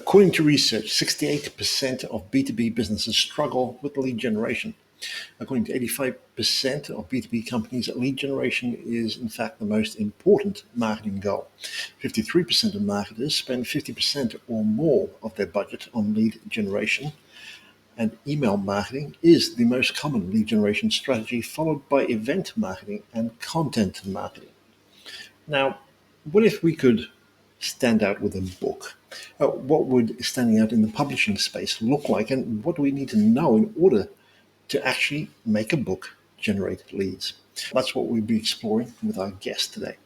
According to research, 68% of B2B businesses struggle with lead generation. According to 85% of B2B companies, lead generation is in fact the most important marketing goal. 53% of marketers spend 50% or more of their budget on lead generation, and email marketing is the most common lead generation strategy, followed by event marketing and content marketing. Now, what if we could stand out with a book? What would standing out in the publishing space look like, and what do we need to know in order to actually make a book generate leads? That's what we'll be exploring with our guest today.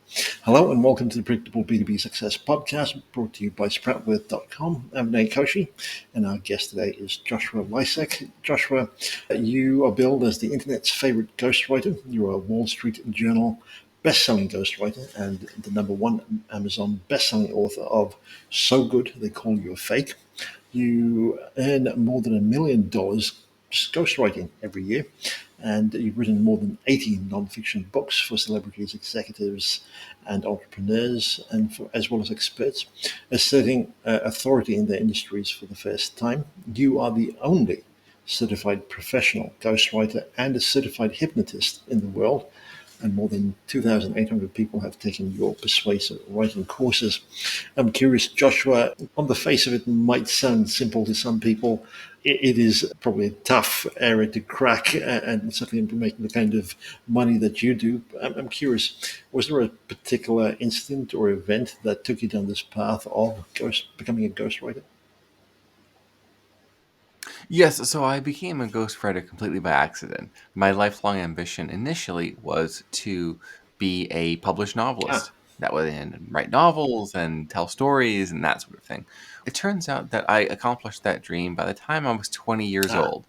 Hello and welcome to the Predictable B2B Success podcast, brought to you by Sproutworth.com. I'm Nate Koshi, and our guest today is Joshua Lisec. Joshua, you are billed as the internet's favorite ghostwriter. You're a Wall Street Journal best-selling ghostwriter and the #1 Amazon best-selling author of So Good They Call You a Fake. You earn more than $1 million just ghostwriting every year, and you've written more than 80 nonfiction books for celebrities, executives, and entrepreneurs, and as well as experts, asserting authority in their industries for the first time. You are the only certified professional ghostwriter and a certified hypnotist in the world, and more than 2,800 people have taken your persuasive writing courses. I'm curious, Joshua, on the face of it might sound simple to some people. It is probably a tough area to crack, and certainly to making the kind of money that you do. I'm curious, was there a particular incident or event that took you down this path of becoming a ghostwriter? Yes, so I became a ghostwriter completely by accident. My lifelong ambition initially was to be a published novelist. Ah, That would and write novels and tell stories and that sort of thing. It turns out that I accomplished that dream by the time I was 20 years ah. old.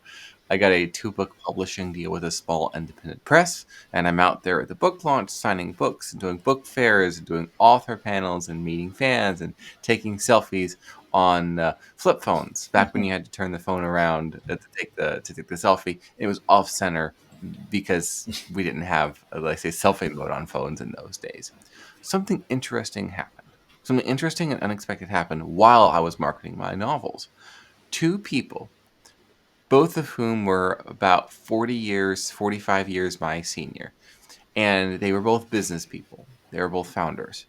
I got a 2-book publishing deal with a small independent press, and I'm out there at the book launch signing books and doing book fairs and doing author panels and meeting fans and taking selfies on flip phones. Back when you had to turn the phone around to take the selfie, it was off center because we didn't have, let's say, selfie mode on phones in those days. Something interesting happened. Something interesting and unexpected happened while I was marketing my novels. Two people, both of whom were about 40 years, 45 years my senior, and they were both business people. They were both founders.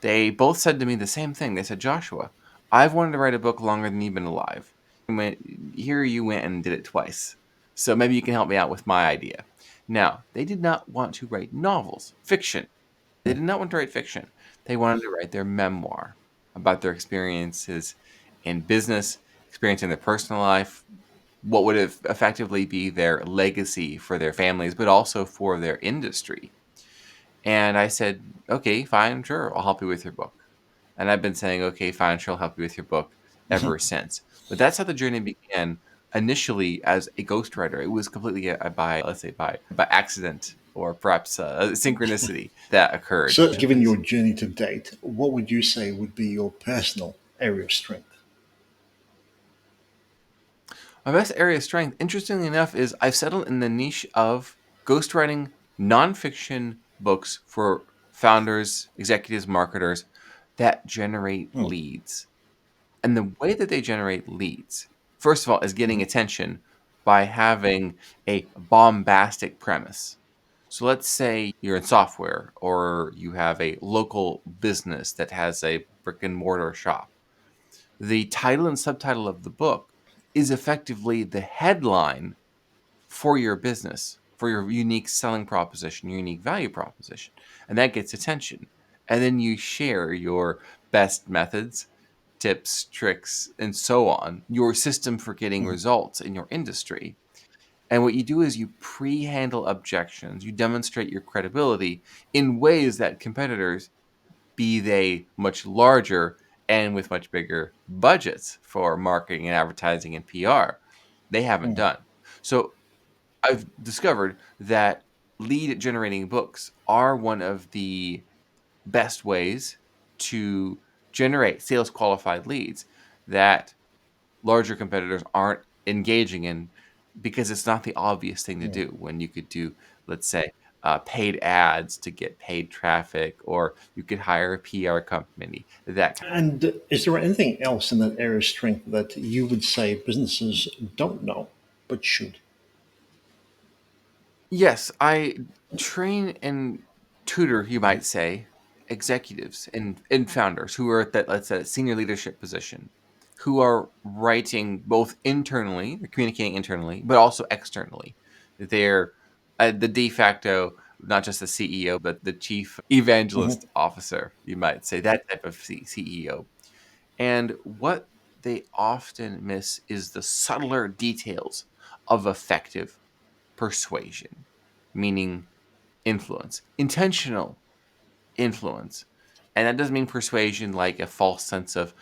They both said to me the same thing. They said, Joshua, I've wanted to write a book longer than you've been alive. Here you went and did it twice. So maybe you can help me out with my idea. Now, they did not want to write novels, fiction. They did not want to write fiction. They wanted to write their memoir about their experiences in business, experience in their personal life, what would effectively be their legacy for their families, but also for their industry. And I said, okay, fine, sure, I'll help you with your book. And I've been saying, okay, fine, sure, I'll help you with your book ever since. But that's how the journey began. Initially, as a ghostwriter, it was completely by, let's say, by accident or perhaps synchronicity that occurred. So, given your journey to date, what would you say would be your personal area of strength? My best area of strength, interestingly enough, is I've settled in the niche of ghostwriting nonfiction books for founders, executives, marketers that generate Hmm. leads. And the way that they generate leads, first of all, is getting attention by having a bombastic premise. So let's say you're in software or you have a local business that has a brick and mortar shop. The title and subtitle of the book is effectively the headline for your business, for your unique selling proposition, your unique value proposition. And that gets attention. And then you share your best methods, tips, tricks, and so on, your system for getting results in your industry. And what you do is you pre handle objections, you demonstrate your credibility in ways that competitors, be they much larger and with much bigger budgets for marketing and advertising and PR, they haven't Hmm. done. So I've discovered that lead generating books are one of the best ways to generate sales qualified leads that larger competitors aren't engaging in because it's not the obvious thing to Hmm. do when you could do, let's say, paid ads to get paid traffic, or you could hire a PR company. That And is there anything else in that area of strength that you would say businesses don't know but should? Yes, I train and tutor, you might say, executives and founders who are at that, let's say, senior leadership position, who are writing both internally, they're communicating internally, but also externally. They're the de facto, not just the CEO, but the chief Mhm. evangelist officer, you might say, that type of CEO. And what they often miss is the subtler details of effective persuasion, meaning influence, intentional influence. And that doesn't mean persuasion like a false sense of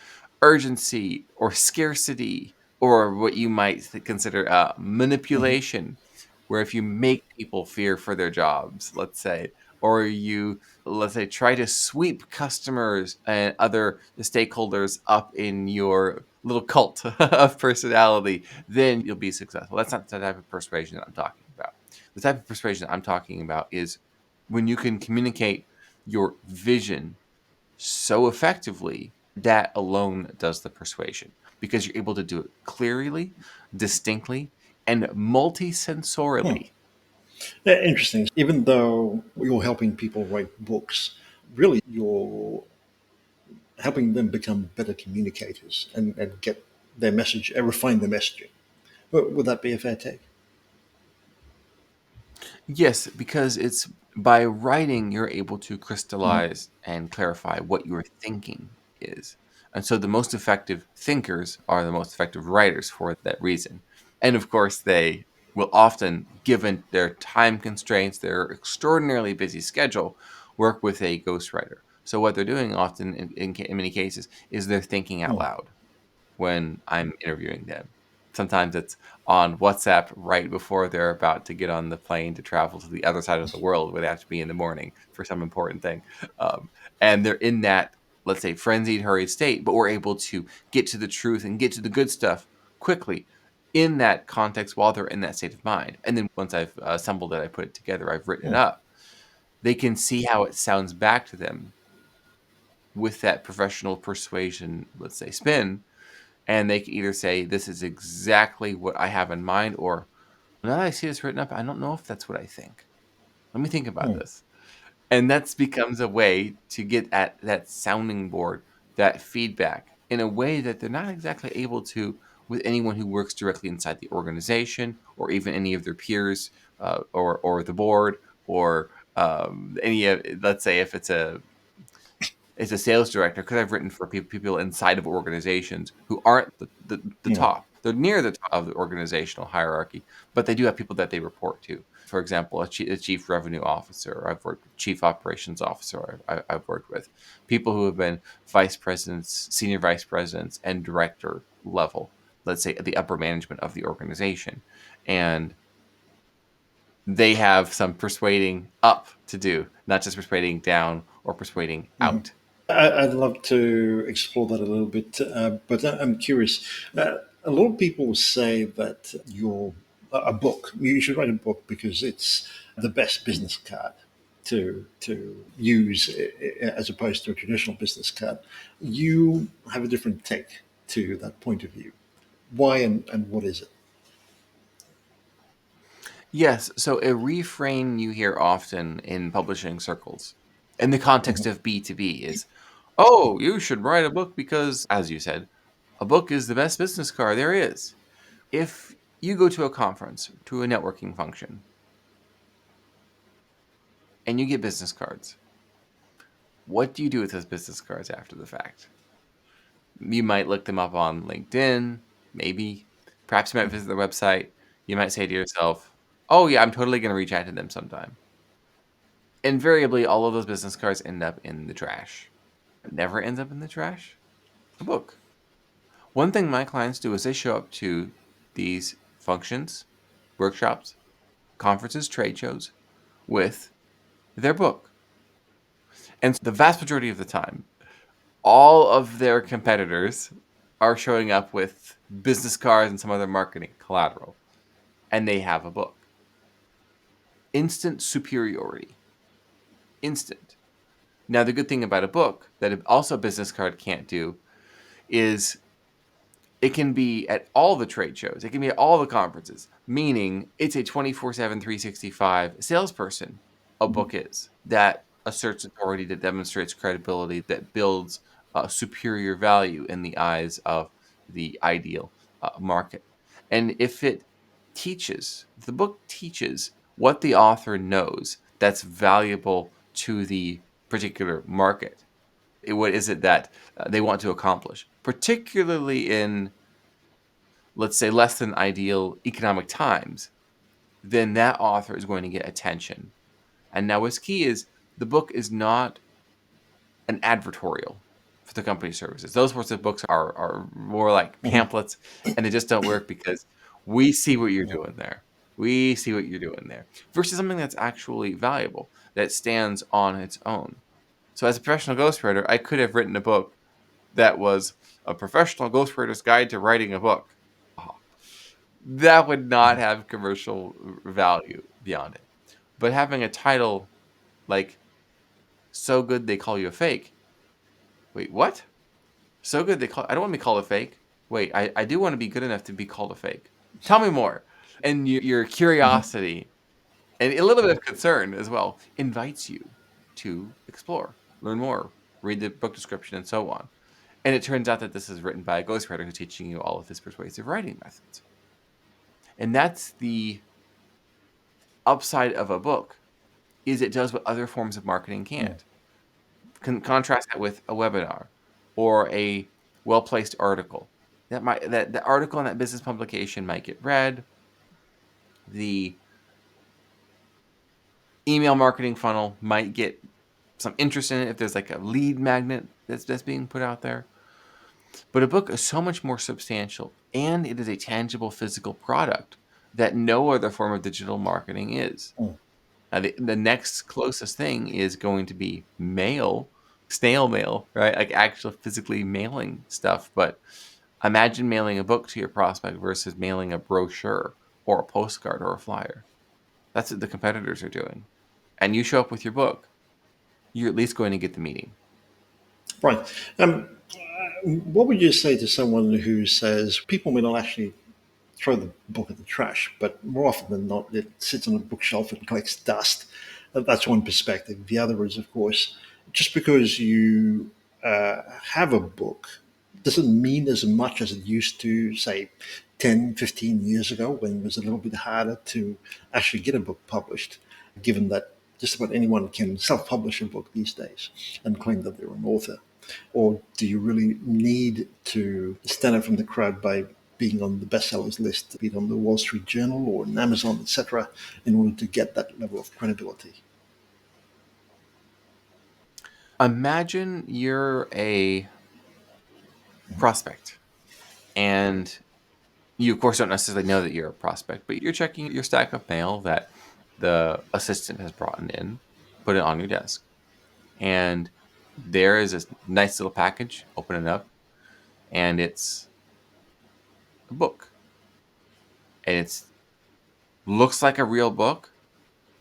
urgency or scarcity or what you might consider Mhm. manipulation, where if you make people fear for their jobs, let's say, or you, let's say, try to sweep customers and other stakeholders up in your little cult of personality, then you'll be successful. That's not the type of persuasion that I'm talking about. The type of persuasion I'm talking about is when you can communicate your vision so effectively that alone does the persuasion because you're able to do it clearly, distinctly, and Hmm. multisensorily. Yeah, interesting. Even though you're helping people write books, really you're helping them become better communicators and get their message and refine their messaging. Would that be a fair take? Yes, because it's by writing you're able to Mhm. crystallize and clarify what your thinking is. And so the most effective thinkers are the most effective writers for that reason. And of course, they will often, given their time constraints, their extraordinarily busy schedule, work with a ghostwriter. So what they're doing often, in many cases, is they're thinking out Hmm. loud when I'm interviewing them. Sometimes it's on WhatsApp right before they're about to get on the plane to travel to the other side of the world where they have to be in the morning for some important thing. Um, and they're in that, let's say, frenzied, hurried state, but we're able to get to the truth and get to the good stuff quickly in that context while they're in that state of mind. And then once I've assembled it, I put it together, I've written it Hmm. up, they can see how it sounds back to them with that professional persuasion, let's say, spin, and they can either say, "This is exactly what I have in mind," or, "Now that I see this written up, I don't know if that's what I think. Let me think about Hmm. this." And that becomes a way to get at that sounding board, that feedback in a way that they're not exactly able to with anyone who works directly inside the organization or even any of their peers, or the board, or any of, let's say, if it's a sales director, because I've written for people inside of organizations who aren't the Hmm. top. They're near the top of the organizational hierarchy, but they do have people that they report to. For example, a chief revenue officer. I've worked with chief operations officer. I've worked with people who have been vice presidents, senior vice presidents, and director level. Let's say at the upper management of the organization, and they have some persuading up to do, not just persuading down or persuading out. I'd love to explore that a little bit, but I'm curious. A lot of people say that you're a book. You should write a book because it's the best business card to use as opposed to a traditional business card. You have a different take to that point of view. Why and what is it? Yes, so a refrain you hear often in publishing circles in the context Mhm. of B2B is, "Oh, you should write a book because," as you said, "a book is the best business card there is." If you go to a conference, to a networking function, and you get business cards, what do you do with those business cards after the fact? You might look them up on LinkedIn, maybe. Perhaps you might visit their website. You might say to yourself, "Oh, yeah, I'm totally going to reach out to them sometime." Invariably, all of those business cards end up in the trash. What never ends up in the trash? A book. One thing my clients do is they show up to these functions, workshops, conferences, trade shows with their book. And the vast majority of the time, all of their competitors are showing up with business cards and some other marketing collateral, and they have a book. instant superiority. Instant. Now, the good thing about a book that also a business card can't do is it can be at all the trade shows. It can be at all the conferences, meaning it's a 24/7, 365 salesperson. A book is that asserts authority, that demonstrates credibility, that builds superior value in the eyes of the ideal market. And if the book teaches what the author knows that's valuable to the particular market, what is it that they want to accomplish, particularly in, let's say, less than ideal economic times, then that author is going to get attention. And now what's key is the book is not an advertorial for the company services. Those sorts of books are more like Mhm. pamphlets, and they just don't work because we see what you're doing there. We see what you're doing there. Versus something that's actually valuable, that stands on its own. So as a professional ghostwriter, I could have written a book that was a professional ghostwriter's guide to writing a book. Oh, that would not have commercial value beyond it. But having a title like "So Good They Call You a Fake," wait, what? So good they call? I don't want to be called a fake. Wait, I do want to be good enough to be called a fake. Tell me more. And your Mhm. curiosity and a little bit of concern as well invites you to explore, learn more, read the book description, and so on. And it turns out that this is written by a ghostwriter who's teaching you all of his persuasive writing methods. And that's the upside of a book, is it does what other forms of marketing Mhm. can't. Contrast that with a webinar or a well-placed article. That the article in that business publication might get read. The email marketing funnel might get some interest in it if there's like a lead magnet that's being put out there. But a book is so much more substantial, and it is a tangible physical product that no other form of digital marketing is. Mhm. Now, the next closest thing is going to be mail, snail mail, right? Like actual physically mailing stuff. But imagine mailing a book to your prospect versus mailing a brochure or a postcard or a flyer. That's what the competitors are doing. And you show up with your book, you're at least going to get the meeting. Right. What would you say to someone who says people may not actually throw the book in the trash, but more often than not, it sits on a bookshelf and collects dust? That's one perspective. The other is, of course, just because you have a book doesn't mean as much as it used to, say, 10, 15 years ago, when it was a little bit harder to actually get a book published, given that just about anyone can self publish a book these days and claim that they're an author. Or do you really need to stand out from the crowd by being on the bestsellers list, be it on the Wall Street Journal or on Amazon, etc., in order to get that level of credibility? Imagine you're a prospect, and you, of course, don't necessarily know that you're a prospect, but you're checking your stack of mail that the assistant has brought in, put it on your desk. And there is this nice little package, open it up, and it's a book. And it's looks like a real book.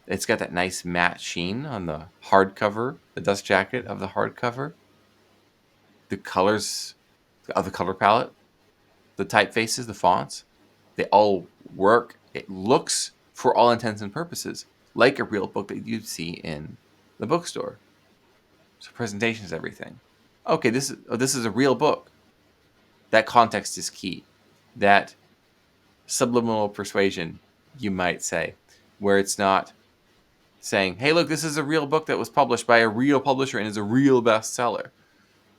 It's got that nice matte sheen on the hardcover, the dust jacket of the hardcover, the colors of the color palette, the typefaces, the fonts, they all work. It looks, for all intents and purposes, like a real book that you'd see in the bookstore. So presentation is everything. Okay, this is a real book. That context is key. That subliminal persuasion, you might say, where it's not saying, hey, look, this is a real book that was published by a real publisher and is a real bestseller.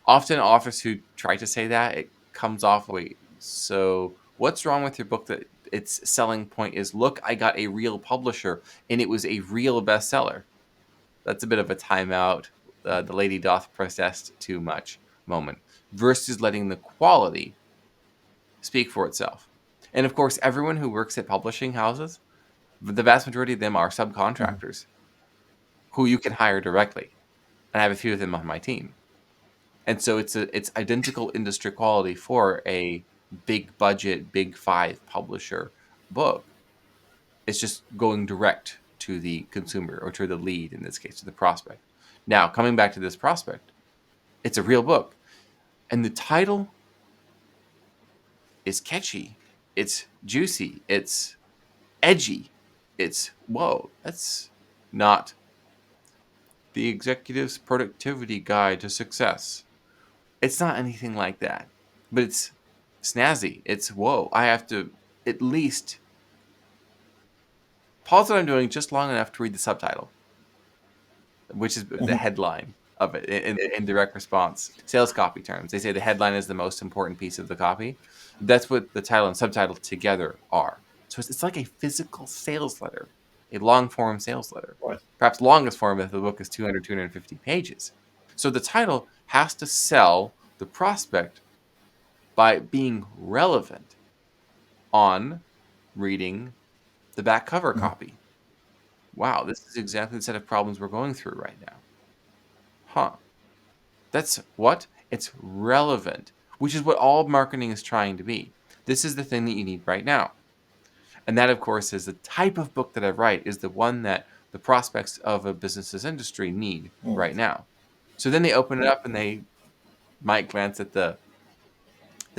Often authors who try to say that, it comes off, wait, so what's wrong with your book that its selling point is, look, I got a real publisher and it was a real bestseller? That's a bit of a timeout. The lady doth protest too much moment versus letting the quality speak for itself. And of course, everyone who works at publishing houses, the vast majority of them are Mhm. subcontractors who you can hire directly. And I have a few of them on my team. And so it's identical industry quality for a big budget, big five publisher book. It's just going direct to the consumer, or to the lead, in this case, to the prospect. Now, coming back to this prospect, it's a real book. And the title is catchy. It's juicy. It's edgy. It's, whoa, that's not the executive's productivity guide to success. It's not anything like that. But it's snazzy. It's, whoa, I have to at least pause what I'm doing just long enough to read the subtitle, which is the Mhm. headline of it in direct response. Sales copy terms. They say the headline is the most important piece of the copy. That's what the title and subtitle together are. So it's like a physical sales letter, a long form sales letter. Right. Perhaps longest form if the book is 200, 250 pages. So the title has to sell the prospect by being relevant on reading the back cover Mhm. copy. Wow, this is exactly the set of problems we're going through right now. Huh. That's what? It's relevant, which is what all marketing is trying to be. This is the thing that you need right now. And that, of course, is the type of book that I write, is the one that the prospects of a business's industry need Mm. right now. So then they open it up and they might glance at the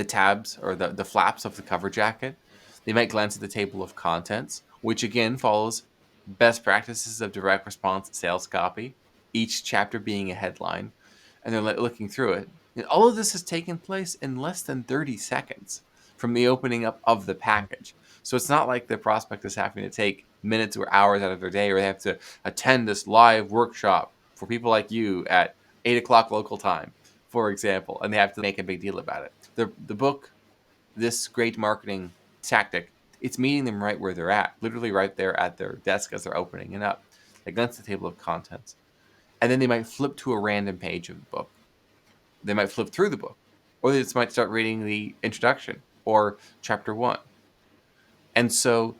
tabs, or the flaps of the cover jacket. They might glance at the table of contents, which again follows best practices of direct response sales copy, each chapter being a headline, and they're looking through it. And all of this has taken place in less than 30 seconds from the opening up of the package. So it's not like the prospect is having to take minutes or hours out of their day, or they have to attend this live workshop for people like you at 8 o'clock local time, for example, and they have to make a big deal about it. The book, this great marketing tactic, it's meeting them right where they're at, literally right there at their desk as they're opening it up. They glance at the table of contents, and then they might flip to a random page of the book. They might flip through the book, or they just might start reading the introduction or chapter one. And so,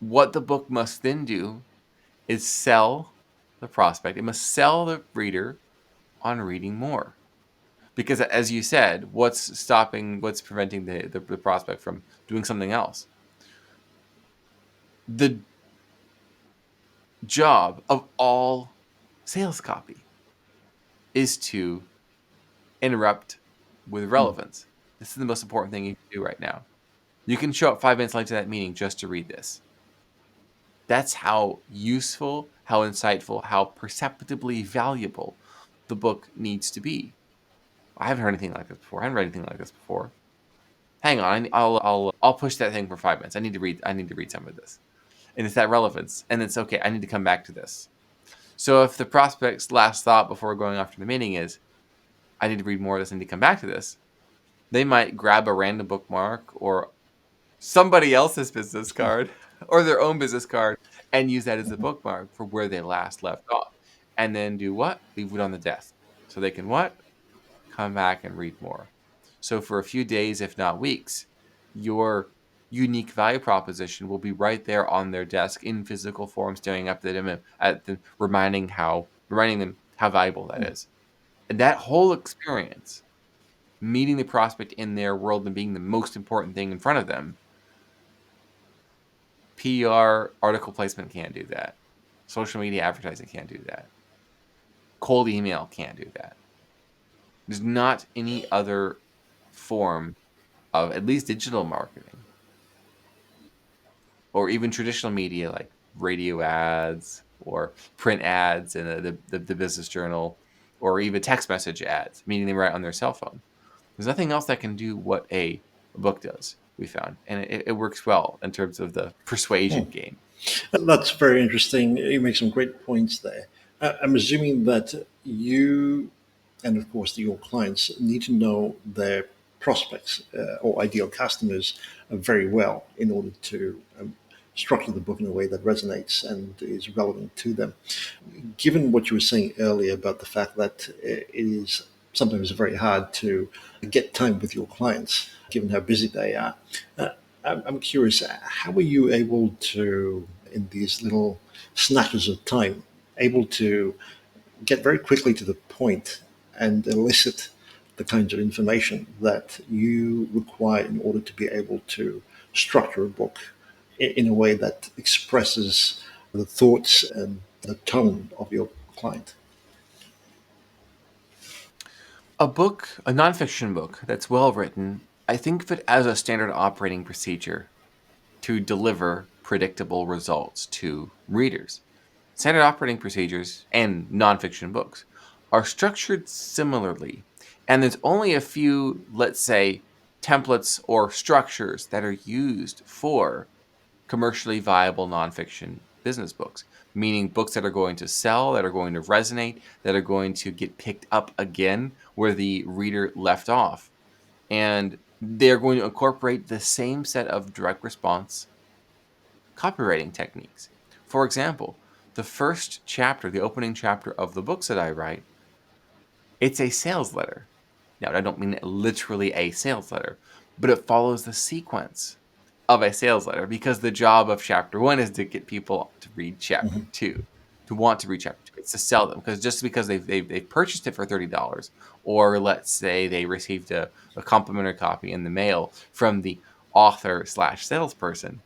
what the book must then do is sell the prospect. It must sell the reader on reading more. Because as you said, what's preventing the prospect from doing something else? The job of all sales copy is to interrupt with Mm. relevance. This is the most important thing you can do right now. You can show up 5 minutes late to that meeting just to read this. That's how useful, how insightful, how perceptibly valuable the book needs to be. I haven't heard anything like this before. I haven't read anything like this before. Hang on, I'll push that thing for 5 minutes. I need to read some of this, and it's that relevance, and it's okay. I need to come back to this. So if the prospect's last thought before going off to the meeting is, I need to read more of this, I need to come back to this, they might grab a random bookmark or somebody else's business card or their own business card and use that as a Mhm. bookmark for where they last left off, and then do what? Leave it on the desk so they can what? Come back and read more. So for a few days, if not weeks, your unique value proposition will be right there on their desk in physical form, staring up at them, reminding them how valuable that Mm. is. And that whole experience, meeting the prospect in their world and being the most important thing in front of them, PR article placement can't do that. Social media advertising can't do that. Cold email can't do that. There's not any other form of at least digital marketing or even traditional media like radio ads or print ads in the business journal, or even text message ads, meaning they write on their cell phone. There's nothing else that can do what a book does, we found. And it works well in terms of the persuasion Mm. game. That's very interesting. You make some great points there. I'm assuming that you and, of course, your clients need to know their prospects or ideal customers very well in order to structure the book in a way that resonates and is relevant to them. Given what you were saying earlier about the fact that it is sometimes very hard to get time with your clients, given how busy they are, uh, I'm curious, how are you able to, in these little snatches of time, able to get very quickly to the point and elicit the kinds of information that you require in order to be able to structure a book in a way that expresses the thoughts and the tone of your client. A book, a nonfiction book that's well written, I think of it as a standard operating procedure to deliver predictable results to readers. Standard operating procedures and nonfiction books are structured similarly, and there's only a few, let's say, templates or structures that are used for commercially viable nonfiction business books, meaning books that are going to sell, that are going to resonate, that are going to get picked up again where the reader left off. And they're going to incorporate the same set of direct response copywriting techniques. For example, the first chapter, the opening chapter of the books that I write, it's a sales letter. Now, I don't mean literally a sales letter, but it follows the sequence of a sales letter because the job of chapter one is to get people to read chapter two, to want to read chapter two. It's to sell them because just because they've purchased it for $30, or let's say they received a complimentary copy in the mail from the author slash salesperson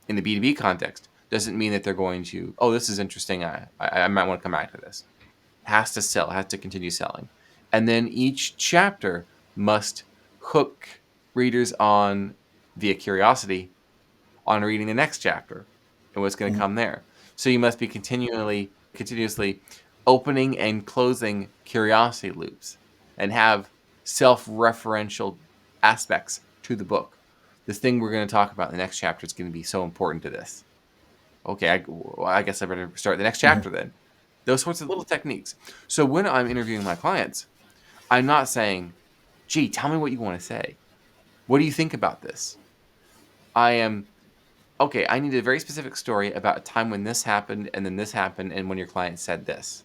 in the B2B context, doesn't mean that they're going to, oh, this is interesting. I might want to come back to this. Has to sell, has to continue selling. And then each chapter must hook readers on via curiosity on reading the next chapter and what's going to come there. So you must be continuously opening and closing curiosity loops and have self-referential aspects to the book. This thing we're going to talk about in the next chapter is going to be so important to this. Okay, I guess I better start the next chapter then. Those sorts of little techniques. So when I'm interviewing my clients, I'm not saying, gee, tell me what you want to say. What do you think about this? I am, okay, I need a very specific story about a time when this happened and then this happened and when your client said this.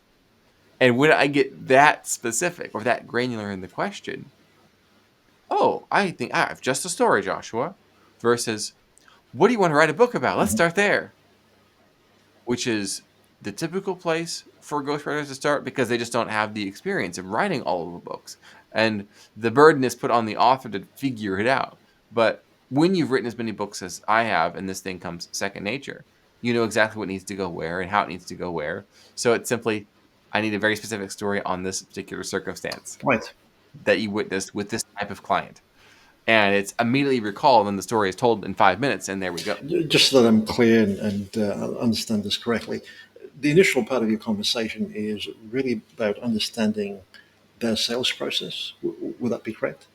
And when I get that specific or that granular in the question, oh, I think I have just a story, Joshua, versus what do you want to write a book about? Let's start there. Which is the typical place for ghostwriters to start because they just don't have the experience of writing all of the books. And the burden is put on the author to figure it out. But when you've written as many books as I have, and this thing comes second nature, you know exactly what needs to go where and how it needs to go where. So it's simply, I need a very specific story on this particular circumstance Right. that you witnessed with this type of client. And it's immediately recalled, and the story is told in 5 minutes, and there we go. Just so that I'm clear and understand this correctly, the initial part of your conversation is really about understanding their sales process. Would that be correct?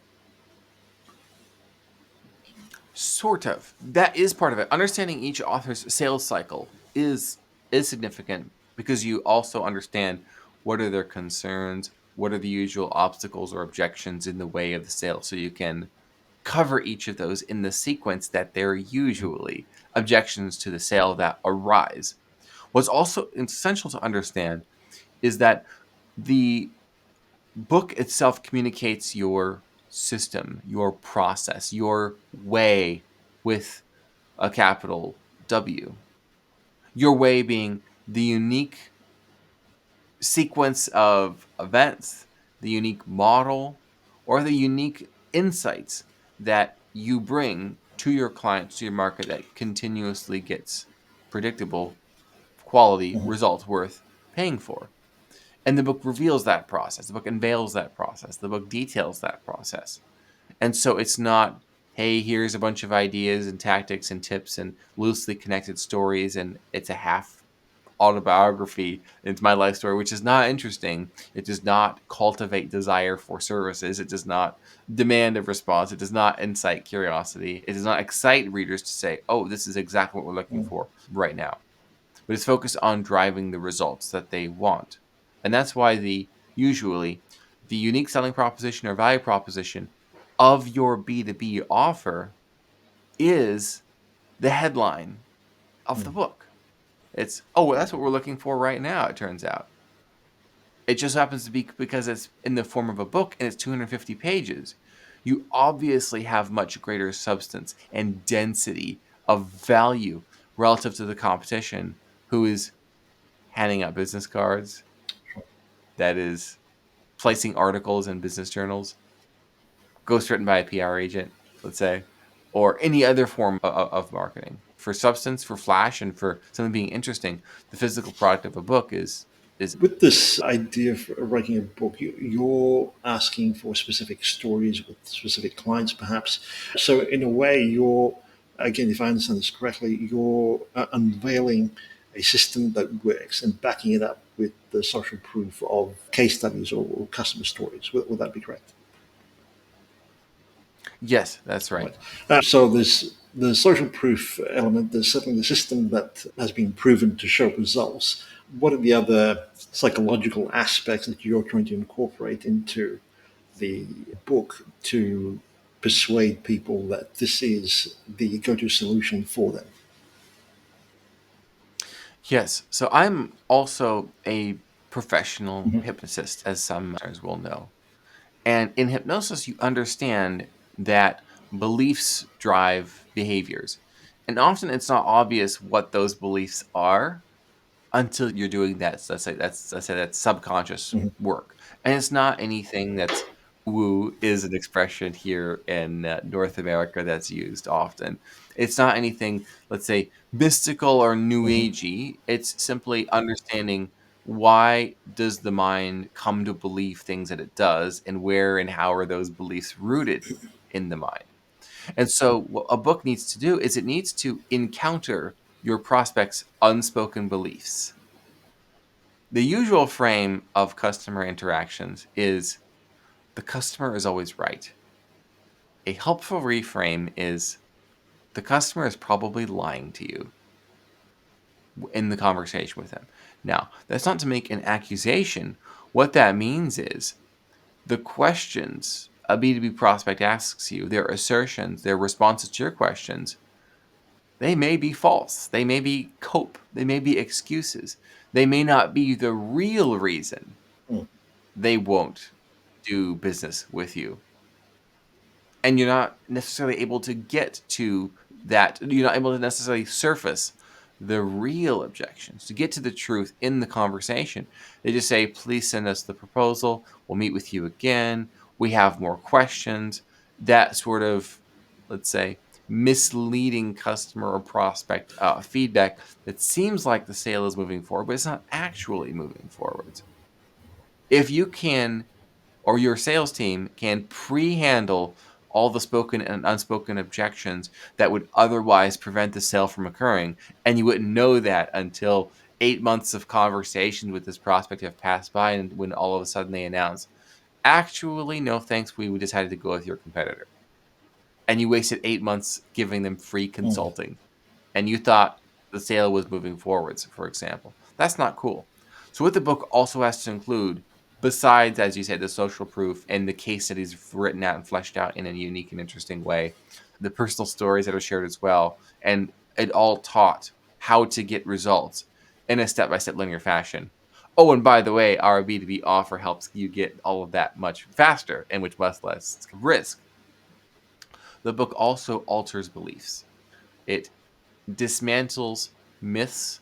Sort of. That is part of it. Understanding each author's sales cycle is significant because you also understand what are their concerns, what are the usual obstacles or objections in the way of the sale, so you can cover each of those in the sequence that they're usually objections to the sale that arise. What's also essential to understand is that the book itself communicates your system, your process, your way with a capital W. Your way being the unique sequence of events, the unique model, or the unique insights that you bring to your clients, to your market that continuously gets predictable quality results worth paying for. And the book reveals that process. The book unveils that process. The book details that process. And so it's not, hey, here's a bunch of ideas and tactics and tips and loosely connected stories, and it's a half autobiography. It's my life story, which is not interesting. It does not cultivate desire for services. It does not demand a response. It does not incite curiosity. It does not excite readers to say, oh, this is exactly what we're looking for right now. But it's focused on driving the results that they want. And that's why usually the unique selling proposition or value proposition of your B2B offer is the headline of the book. It's, oh, well, that's what we're looking for right now, it turns out. It just happens to be because it's in the form of a book and it's 250 pages. You obviously have much greater substance and density of value relative to the competition who is handing out business cards, that is placing articles in business journals, ghostwritten by a PR agent, let's say. or any other form of marketing. For substance, for flash, and for something being interesting, the physical product of a book is With this idea of writing a book, you're asking for specific stories with specific clients, perhaps. So, in a way, you're, again, if I understand this correctly, you're unveiling a system that works and backing it up with the social proof of case studies or customer stories. Would that be correct? yes, that's right. Right. So there's the social proof element. There's certainly the system that has been proven to show results. What are the other psychological aspects that you're trying to incorporate into the book to persuade people that this is the go-to solution for them? Yes. So I'm also a professional Mhm. hypnotist, as some listeners will know. And in hypnosis, you understand that beliefs drive behaviors. And often it's not obvious what those beliefs are until you're doing that. So let's say that's subconscious Mhm. work, and it's not anything that's woo is an expression here in North America that's used often. It's not anything, let's say, mystical or new Mhm. agey. It's simply understanding why does the mind come to believe things that it does, and where and how are those beliefs rooted in the mind. And so, what a book needs to do is it needs to encounter your prospect's unspoken beliefs. The usual frame of customer interactions is the customer is always right. A helpful reframe is the customer is probably lying to you in the conversation with them. Now, that's not to make an accusation. What that means is the questions a B2B prospect asks you, their assertions, their responses to your questions, they may be false. They may be cope. They may be excuses. They may not be the real reason Mm. they won't do business with you. And you're not necessarily able to get to that. You're not able to necessarily surface the real objections, to get to the truth in the conversation. They just say, please send us the proposal. We'll meet with you again. We have more questions. That sort of, let's say, misleading customer or prospect feedback that seems like the sale is moving forward, but it's not actually moving forwards. If you can, or your sales team can pre-handle all the spoken and unspoken objections that would otherwise prevent the sale from occurring, and you wouldn't know that until 8 months of conversations with this prospect have passed by, and when all of a sudden they announce, actually, no thanks, we decided to go with your competitor. And you wasted 8 months giving them free Mm. consulting, and you thought the sale was moving forwards, for example. That's not cool. So, what the book also has to include, besides, as you said, the social proof and the case studies written out and fleshed out in a unique and interesting way, the personal stories that are shared as well, and it all taught how to get results in a step by step linear fashion. Oh, and by the way, our B2B offer helps you get all of that much faster and with much less risk. The book also alters beliefs. It dismantles myths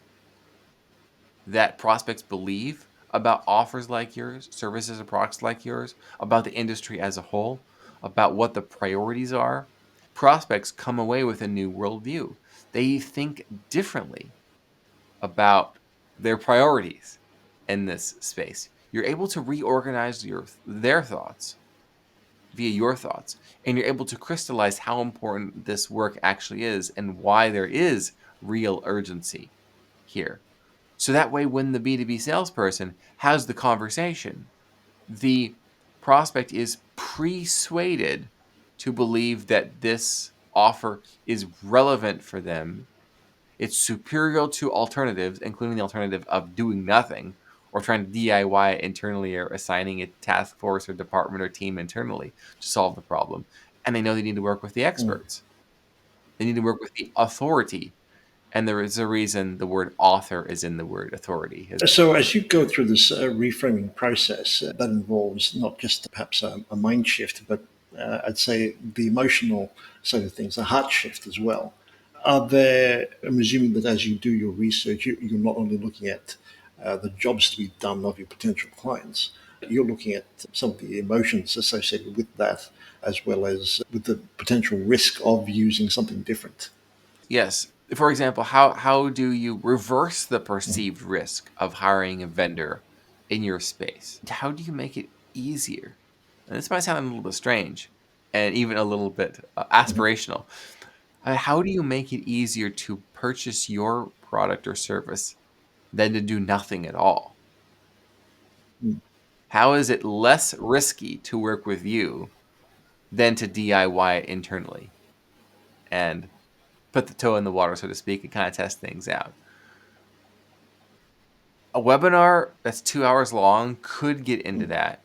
that prospects believe about offers like yours, services or products like yours, about the industry as a whole, about what the priorities are. Prospects come away with a new worldview. They think differently about their priorities in this space. You're able to reorganize their thoughts via your thoughts, and you're able to crystallize how important this work actually is and why there is real urgency here. So that way, when the B2B salesperson has the conversation, the prospect is persuaded to believe that this offer is relevant for them. It's superior to alternatives, including the alternative of doing nothing or trying to DIY it internally or assigning a task force or department or team internally to solve the problem. And they know they need to work with the Mm. experts. They need to work with the authority. And there is a reason the word author is in the word authority. So, as you go through this reframing process, that involves not just perhaps a mind shift, but I'd say the emotional side of things, a heart shift as well. Are there, I'm assuming that as you do your research, you're not only looking at the jobs to be done of your potential clients, You're looking at some of the emotions associated with that, as well as with the potential risk of using something different. Yes. For example, how do you reverse the perceived risk of hiring a vendor in your space? How do you make it easier? And this might sound a little bit strange and even a little bit aspirational. How do you make it easier to purchase your product or service than to do nothing at all? How is it less risky to work with you than to DIY it internally and put the toe in the water, so to speak, and kind of test things out? A webinar that's 2 hours long could get into that,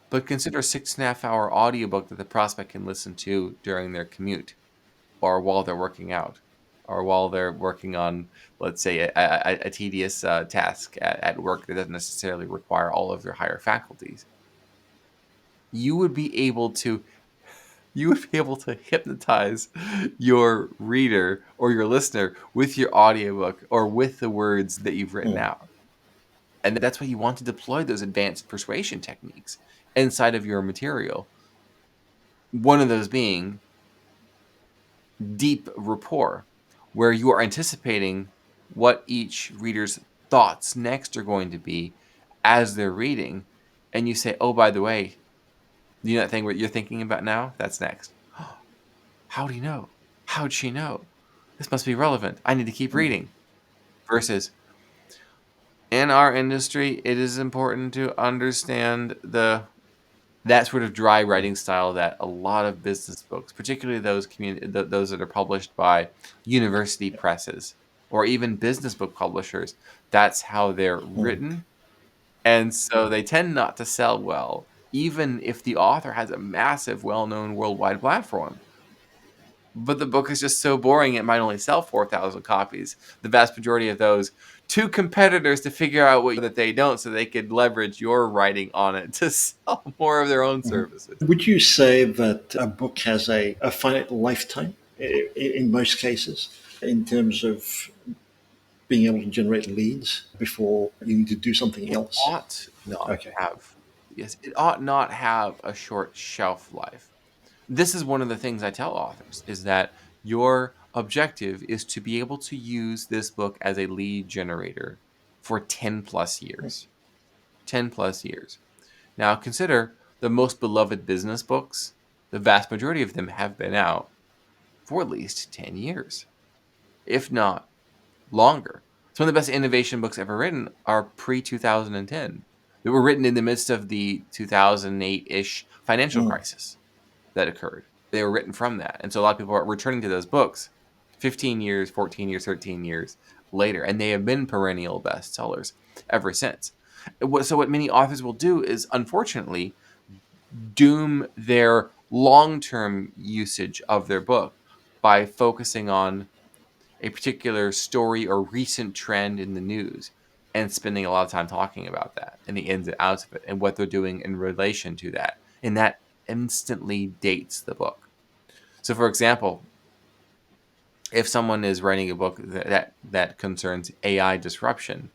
but consider a 6.5 hour audiobook that the prospect can listen to during their commute or while they're working out or while they're working on, let's say, a tedious task at work that doesn't necessarily require all of their higher faculties. You would be able to hypnotize your reader or your listener with your audiobook or with the words that you've written Mm, out. And that's why you want to deploy those advanced persuasion techniques inside of your material. One of those being deep rapport, where you are anticipating what each reader's thoughts next are going to be as they're reading. And you say, oh, by the way, you know that thing what you're thinking about now? That's next. How do you know? How'd she know? This must be relevant. I need to keep mm, reading. Versus, in our industry, it is important to understand that sort of dry writing style that a lot of business books, particularly those that are published by university presses or even business book publishers, that's how they're mm. written, and so they tend not to sell well, even if the author has a massive, well-known worldwide platform. But the book is just so boring, it might only sell 4,000 copies. The vast majority of those to competitors to figure out what that they don't so they could leverage your writing on it to sell more of their own services. Would you say that a book has a finite lifetime in most cases in terms of being able to generate leads before you need to do something It else? ought not Okay. have, yes, it ought not have a short shelf life. This is one of the things I tell authors is that your objective is to be able to use this book as a lead generator for 10 plus years. 10 plus years. Now, consider the most beloved business books. The vast majority of them have been out for at least 10 years, if not longer. Some of the best innovation books ever written are pre 2010. They were written in the midst of the 2008 ish financial Mm, crisis that occurred. They were written from that. And so a lot of people are returning to those books 15 years, 14 years, 13 years later. And they have been perennial bestsellers ever since. So, what many authors will do is, unfortunately, doom their long term usage of their book by focusing on a particular story or recent trend in the news and spending a lot of time talking about that and the ins and outs of it and what they're doing in relation to that. And that instantly dates the book. So, for example, if someone is writing a book that concerns AI disruption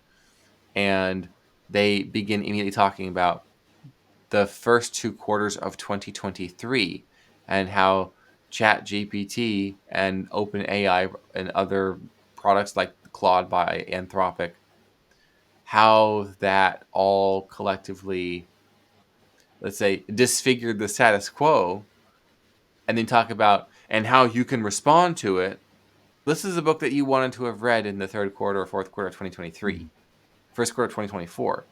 and they begin immediately talking about the first 2 quarters of 2023 and how ChatGPT and OpenAI and other products like Claude by Anthropic, how that all collectively, let's say, disfigured the status quo, and then talk about and how you can respond to it. This is a book that you wanted to have read in the third quarter or fourth quarter of 2023, first quarter of 2024,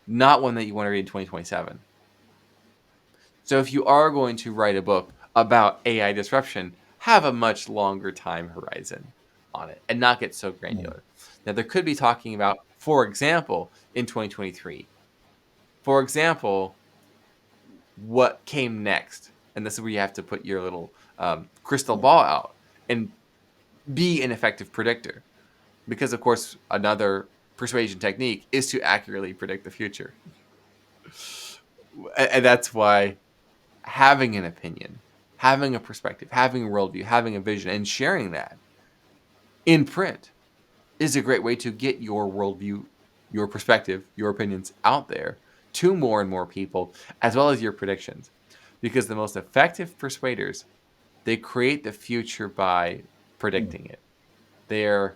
not one that you want to read in 2027. So if you are going to write a book about AI disruption, have a much longer time horizon on it and not get so mm, granular. Now there could be talking about, for example, in 2023, for example, what came next. And this is where you have to put your little crystal ball out and be an effective predictor. Because of course, another persuasion technique is to accurately predict the future. And that's why having an opinion, having a perspective, having a worldview, having a vision, and sharing that in print is a great way to get your worldview, your perspective, your opinions out there to more and more people, as well as your predictions. Because the most effective persuaders, they create the future by Mm. predicting it. They're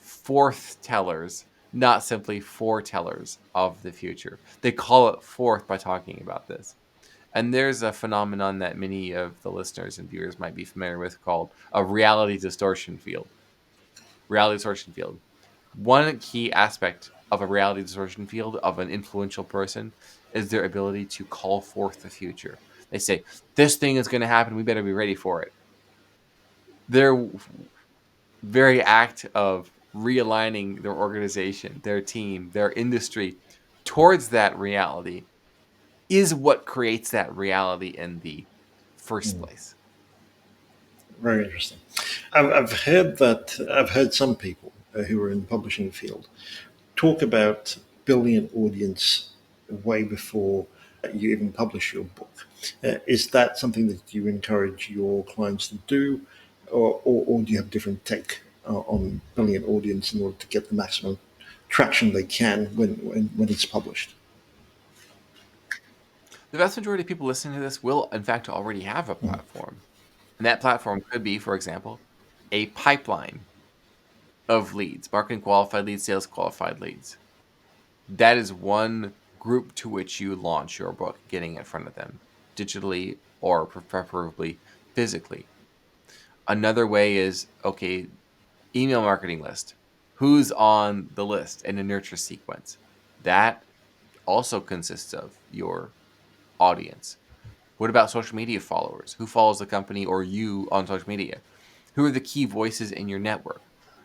forth tellers, not simply foretellers of the future. They call it forth by talking about this. And there's a phenomenon that many of the listeners and viewers might be familiar with called a reality distortion field. Reality distortion field. One key aspect of a reality distortion field of an influential person is their ability to call forth the future. They say, this thing is going to happen. We better be ready for it. Their very act of realigning their organization, their team, their industry towards that reality is what creates that reality in the first Mm. place. Very interesting. I've heard some people who are in the publishing field talk about building an audience way before you even publish your book. Is that something that you encourage your clients to do, or do you have a different take on building an audience in order to get the maximum traction they can when it's published? The vast majority of people listening to this will, in fact, already have a Mm. platform. And that platform could be, for example, a pipeline of leads, marketing qualified leads, sales qualified leads. That is one group to which you launch your book, getting in front of them digitally or preferably physically. Another way is okay, email marketing list. Who's on the list in a nurture sequence? That also consists of your audience. What about social media followers? Who follows the company or you on social media? Who are the key voices in your network?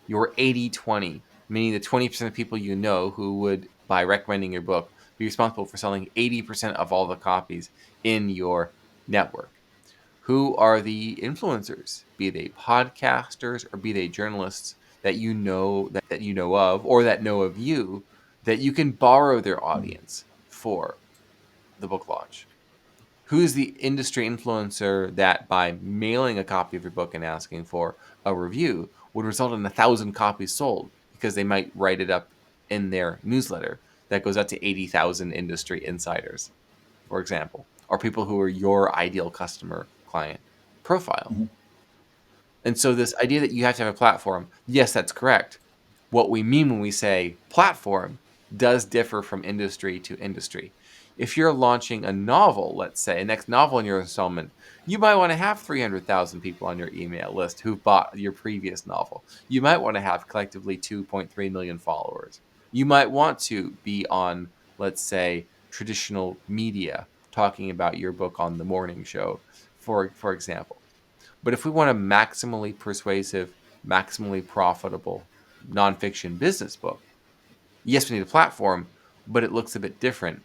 Your 80/20, meaning the 20% of people you know who would, by recommending your book, be responsible for selling 80% of all the copies in your network. Who are the influencers, be they podcasters or be they journalists that you know of or that know of you that you can borrow their audience for the book launch? Who's the industry influencer that by mailing a copy of your book and asking for a review would result in 1,000 copies sold because they might write it up in their newsletter that goes out to 80,000 industry insiders, for example, or people who are your ideal customer client profile. Mhm. And so this idea that you have to have a platform, yes, that's correct. What we mean when we say platform does differ from industry to industry. If you're launching a novel, let's say, a next novel in your installment, you might want to have 300,000 people on your email list who've bought your previous novel. You might want to have collectively 2.3 million followers. You might want to be on, let's say, traditional media talking about your book on the morning show, for example. But if we want a maximally persuasive, maximally profitable nonfiction business book, yes, we need a platform, but it looks a bit different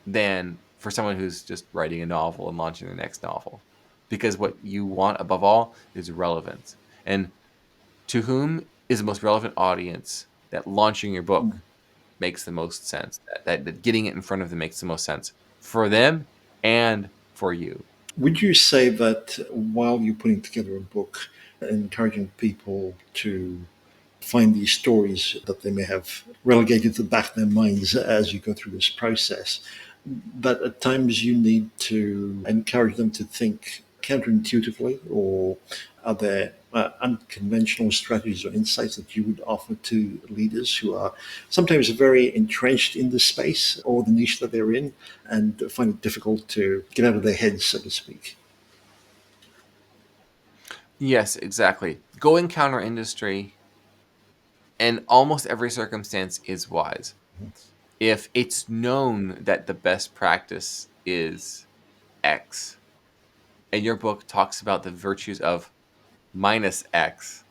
than for someone who's just writing a novel and launching their next novel. Because what you want above all is relevance. And to whom is the most relevant audience that launching your book makes the most sense, that getting it in front of them makes the most sense for them and for you. Would you say that while you're putting together a book, encouraging people to find these stories that they may have relegated to the back of their minds as you go through this process, that at times you need to encourage them to think counterintuitively, or are there unconventional strategies or insights that you would offer to leaders who are sometimes very entrenched in the space or the niche that they're in and find it difficult to get out of their heads, so to speak? Yes, exactly. Going counter industry in almost every circumstance is wise. If it's known that the best practice is X, and your book talks about the virtues of minus X,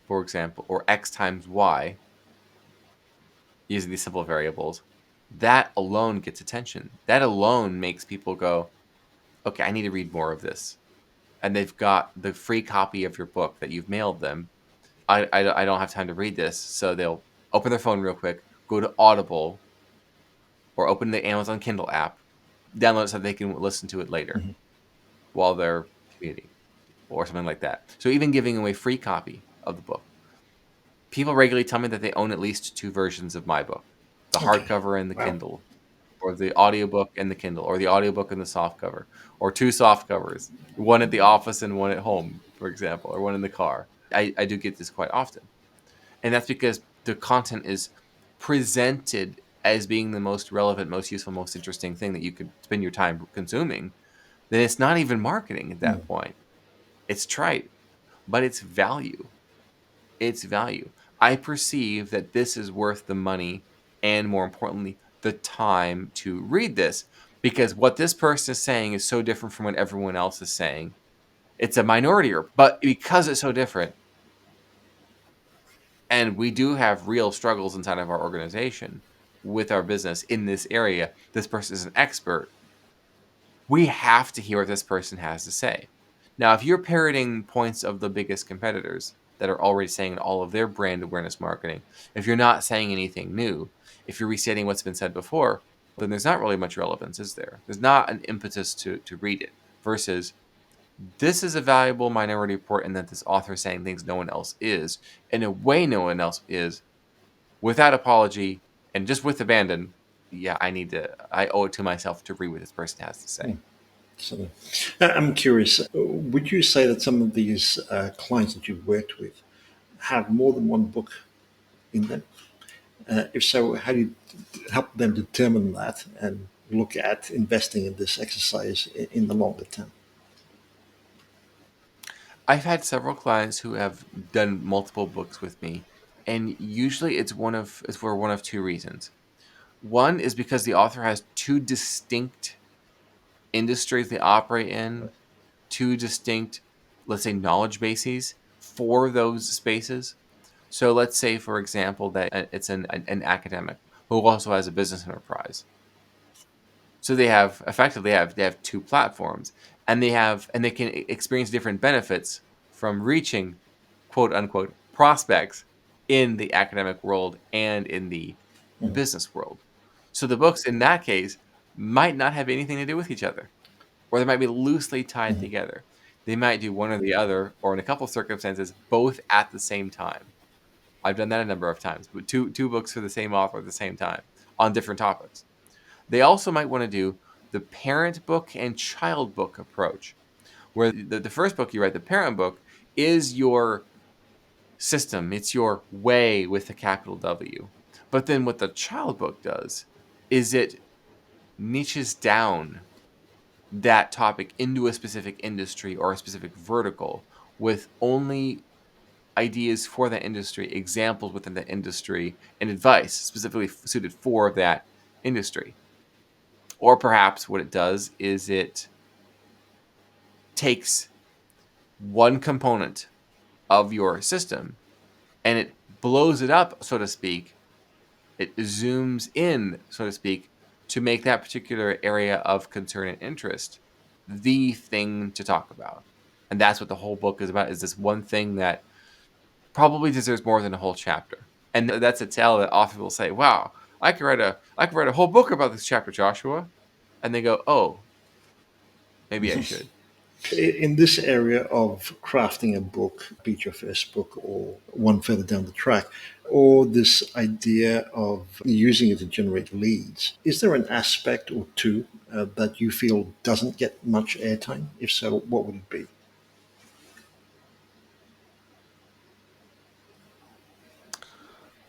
for example, or X times Y, using these simple variables, that alone gets attention. That alone makes people go, okay, I need to read more of this. And they've got the free copy of your book that you've mailed them. I don't have time to read this. So they'll open their phone real quick, go to Audible, or open the Amazon Kindle app, download it so they can listen to it later Mhm. while they're commuting or something like that. So even giving away free copy of the book. People regularly tell me that they own at least two versions of my book, the Okay. hardcover and the Wow. Kindle. or the audiobook and the Kindle, or the audiobook and the soft cover, or two soft covers, one at the office and one at home, for example, or one in the car. I do get this quite often. And that's because the content is presented as being the most relevant, most useful, most interesting thing that you could spend your time consuming. Then it's not even marketing at that point. It's trite, but it's value. It's value. I perceive that this is worth the money and, more importantly, the time to read this, because what this person is saying is so different from what everyone else is saying. It's a minority, but because it's so different, and we do have real struggles inside of our organization with our business in this area, this person is an expert. We have to hear what this person has to say. Now, if you're parroting points of the biggest competitors that are already saying all of their brand awareness marketing, if you're not saying anything new, if you're restating what's been said before, then there's not really much relevance, is there? There's not an impetus to read it. Versus, this is a valuable minority report in that this author is saying things no one else is, in a way no one else is, without apology and just with abandon. Yeah, I owe it to myself to read what this person has to say. So, I'm curious, would you say that some of these clients that you've worked with have more than one book in them? If so, how do you help them determine that and look at investing in this exercise in the longer term? I've had several clients who have done multiple books with me, and usually it's for one of two reasons. One is because the author has two distinct industries they operate in, two distinct, let's say, knowledge bases for those spaces. So let's say, for example, that it's an academic who also has a business enterprise. So they have two platforms, and they can experience different benefits from reaching quote unquote prospects in the academic world and in the Mhm. business world. So the books in that case might not have anything to do with each other, or they might be loosely tied Mhm. together. They might do one or the other, or in a couple of circumstances, both at the same time. I've done that a number of times, but two books for the same author at the same time on different topics. They also might want to do the parent book and child book approach, where the first book you write, the parent book, is your system, it's your way with a capital W. But then what the child book does is it niches down that topic into a specific industry or a specific vertical with only ideas for that industry, examples within that industry, and advice specifically suited for that industry. Or perhaps what it does is it takes one component of your system and it blows it up, so to speak. It zooms in, so to speak, to make that particular area of concern and interest the thing to talk about. And that's what the whole book is about, is this one thing that probably deserves more than a whole chapter. And that's a tale that authors will say, wow, I could write a whole book about this chapter, Joshua. And they go, oh, maybe I should. In this area of crafting a book, be it your first book or one further down the track, or this idea of using it to generate leads, is there an aspect or two that you feel doesn't get much airtime? If so, what would it be?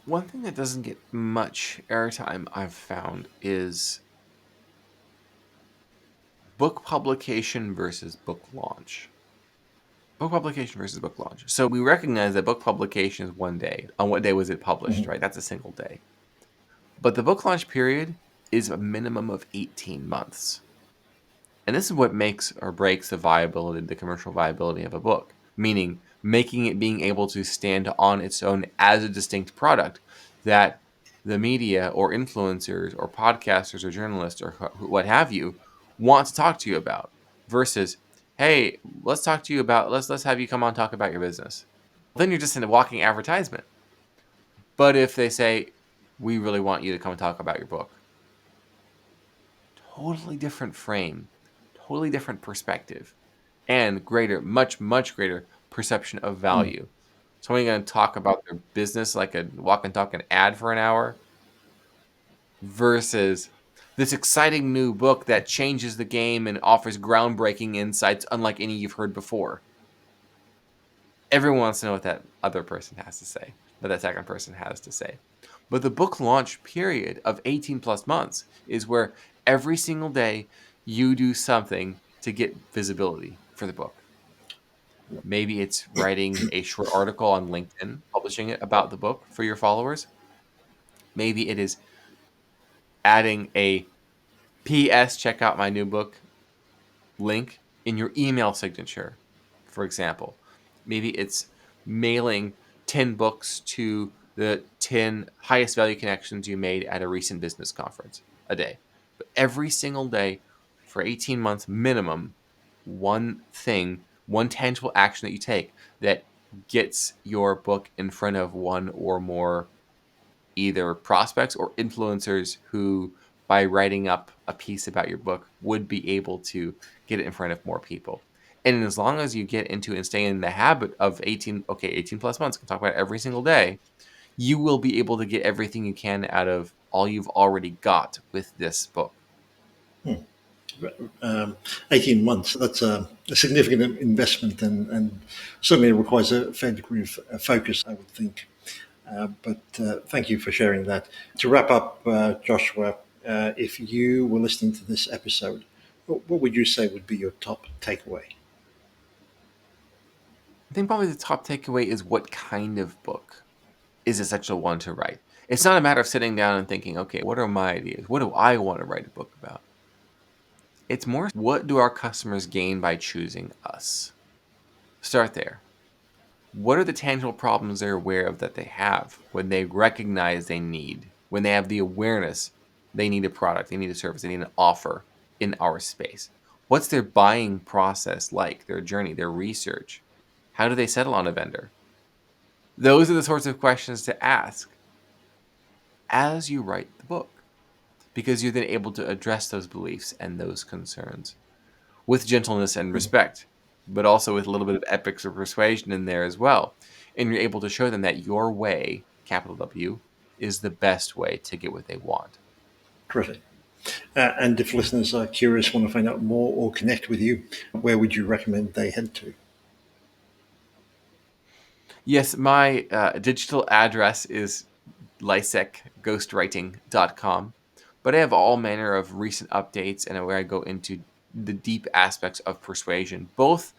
One thing that doesn't get much airtime, I've found, is book publication versus book launch. Book publication versus book launch. So we recognize that book publication is one day. On what day was it published, Mhm. right? That's a single day. But the book launch period is a minimum of 18 months. And this is what makes or breaks the commercial viability of a book, meaning making it being able to stand on its own as a distinct product that the media or influencers or podcasters or journalists or what have you want to talk to you about versus, hey, let's talk to you about, let's have you come on talk about your business. Then you're just in a walking advertisement. But if they say, we really want you to come talk about your book, totally different frame, totally different perspective, and greater, much, much greater perception of Mm. value. Somebody going to talk about their business like a walk and talk an ad for an hour versus this exciting new book that changes the game and offers groundbreaking insights unlike any you've heard before. Everyone wants to know what that other person has to say, what that second person has to say. But the book launch period of 18 plus months is where every single day you do something to get visibility for the book. Maybe it's writing a short article on LinkedIn, publishing it about the book for your followers. Maybe it is adding a PS, check out my new book link in your email signature, for example. Maybe it's mailing 10 books to the 10 highest value connections you made at a recent business conference a day. But every single day for 18 months minimum, one thing, one tangible action that you take that gets your book in front of one or more either prospects or influencers who, by writing up a piece about your book, would be able to get it in front of more people. And as long as you get into and stay in the habit of 18 plus months, can talk about it every single day, you will be able to get everything you can out of all you've already got with this book. 18 months, that's a significant investment, and certainly requires a fair degree of focus, I would think. But thank you for sharing that. To wrap up, Joshua, if you were listening to this episode, what would you say would be your top takeaway? I think probably the top takeaway is what kind of book is essential one to write. It's not a matter of sitting down and thinking, okay, what are my ideas? What do I want to write a book about? It's more, what do our customers gain by choosing us? Start there. What are the tangible problems they're aware of that they have when they recognize they need, when they have the awareness they need a product, they need a service, they need an offer in our space? What's their buying process like, their journey, their research? How do they settle on a vendor? Those are the sorts of questions to ask as you write the book, because you're then able to address those beliefs and those concerns with gentleness and respect, but also with a little bit of ethics or persuasion in there as well. And you're able to show them that your way, capital W, is the best way to get what they want. Terrific. And if listeners are curious, want to find out more or connect with you, where would you recommend they head to? Yes, my digital address is lisecghostwriting.com, but I have all manner of recent updates and where I go into the deep aspects of persuasion, both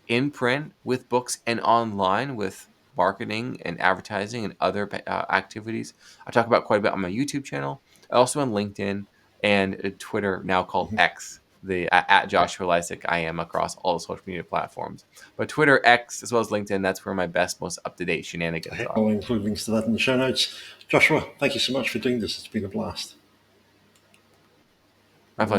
in print with books and online with marketing and advertising and other activities. I talk about quite a bit on my YouTube channel, also on LinkedIn and Twitter, now called X. The at Joshua Lisec, I am across all the social media platforms. But Twitter, X, as well as LinkedIn, that's where my best, most up to date shenanigans are. I'll include links to that in the show notes. Joshua, thank you so much for doing this. It's been a blast. My pleasure.